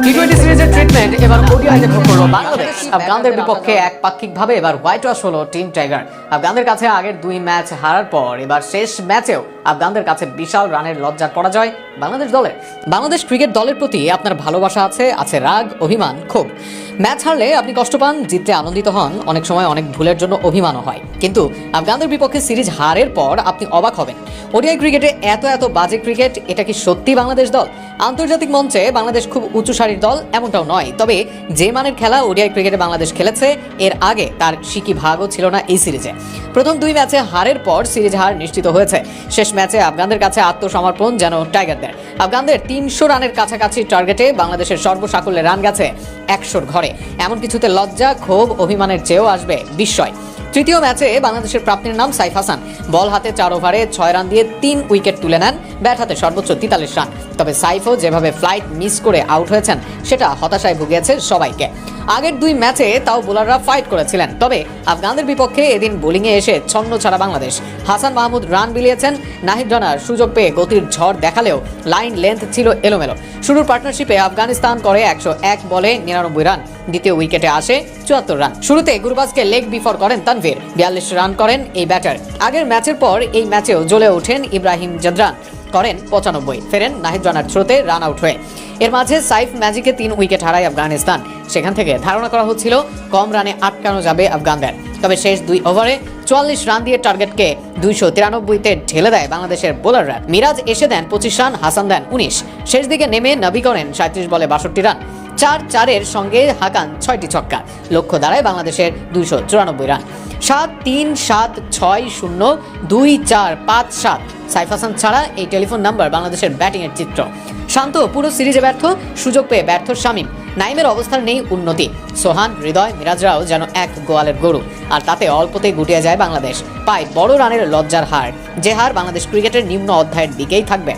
টি-20 সিরিজের ট্রিটমেন্ট এবার ওডিআইতে ভোগ করলো বাংলাদেশ। আফগানদের বিপক্ষে একপাক্ষিকভাবে এবার হোয়াইট ওয়াশ হলো টিম টাইগার। আফগানদের কাছে আগের 2 ম্যাচ হারার পর এবার শেষ ম্যাচেও আফগানদের কাছে বিশাল রানের লজ্জার পরাজয় বাংলাদেশ দলের। বাংলাদেশ ক্রিকেট দলের প্রতি আপনার ভালোবাসা আছে রাগ, অভিমান, ক্ষোভ। ম্যাচ হারলে আপনি কষ্ট পান, জিতলে আনন্দিত হন, অনেক সময় অনেক ভুলের জন্য অভিমানও হয়। কিন্তু আফগানদের বিপক্ষে সিরিজ হারের পর আপনি অবাক হবেন, ওডিআই ক্রিকেটে এত বাজে ক্রিকেট, এটা কি সত্যি বাংলাদেশ দল? আন্তর্জাতিক মঞ্চে বাংলাদেশ খুব উঁচু সারির দল এমনটাও নয়, তবে যে মানের খেলা ওডিআই ক্রিকেটে বাংলাদেশ খেলেছে এর আগে তার সিকি ভাগও ছিল না এই সিরিজে। প্রথম 2 ম্যাচে হারের পর সিরিজ হার নিশ্চিত হয়েছে। শেষ ম্যাচে আফগানদের কাছে আত্মসমর্পণ যেন টাইগারদের। আফগানদের 300 রানের কাছাকাছি টার্গেটে বাংলাদেশের সর্বসাকুল্যে রান গেছে 100-র ঘরে। এমন কিছুতে লজ্জা, ক্ষোভ, অভিমানের চেয়েও আসবে বিস্ময়। তৃতীয় ম্যাচে বাংলাদেশের প্রাপ্তির নাম সাইফ হাসান। বল হাতে 4 ওভারে 6 রান দিয়ে 3 উইকেট তুলে নেন, ব্যাট হাতে সর্বোচ্চ 43 রান। তবে সাইফও যেভাবে ফ্লাইট মিস করে আউট হয়েছেন সেটা হতাশায় ভুগিয়েছে সবাইকে। আগের 2 ম্যাচে তাও বোলাররা ফাইট করেছিলেন, তবে আফগানদের বিপক্ষে এদিন বোলিংয়ে এসে ছন্ন ছাড়া বাংলাদেশ। হাসান মাহমুদ রান বিলিয়েছেন, নাহিদ রানার সুযোগ পেয়ে গতির ঝড় দেখালেও লাইন লেন্থ ছিল এলোমেলো। শুরুর পার্টনারশিপে আফগানিস্তান করে 101 বলে 99 রান, দ্বিতীয় উইকেটে আসে 74 রান। শুরুতে গুরবাজকে লেগ বিফোর করেন তানভীর, 42 রান করেন এই ব্যাটার। আগের ম্যাচের পর এই ম্যাচেও জ্বলে ওঠেন ইব্রাহিম জাদরান, করেন 95, ফেরেন নাহিদ রানার থ্রোতে রান আউট হয়ে। এর মাঝে সাইফ ম্যাজিকে 3 উইকেট হারায় আফগানিস্তান। সেখান থেকে ধারণা করা হচ্ছিল কম রানে আটকানো যাবে আফগানদের, তবে শেষ 2 ওভারে 44 রান দিয়ে টার্গেটকে 293-তে ঢেলে দেয় বাংলাদেশের বোলাররা। মিরাজ এসে দেন 25 রান, হাসান দেন 19। শেষ দিকে নেমে নবী করেন 37 বলে 62 রান। 4-4-এর সঙ্গে হাকান 6টি ছক্কা, লক্ষ্য দাঁড়ায় বাংলাদেশের 294 রান। 7-3, 7-6-0, 2-4, 5-7 সাইফ হাসান ছাড়া এই টেলিফোন নাম্বার বাংলাদেশের ব্যাটিংয়ের চিত্র। শান্ত পুরো সিরিজে ব্যর্থ, সুযোগ পেয়ে ব্যর্থ শামীম। নাইমের অবস্থার নেই উন্নতি। সোহান, হৃদয়, মিরাজরাও যেন এক গোয়ালের গরু, আর তাতে অল্পতেই গুটিয়ে যায় বাংলাদেশ। পায় বড় রানের লজ্জার হার, যে হার বাংলাদেশ ক্রিকেটের নিম্ন অধ্যায়ের দিকেই থাকবে।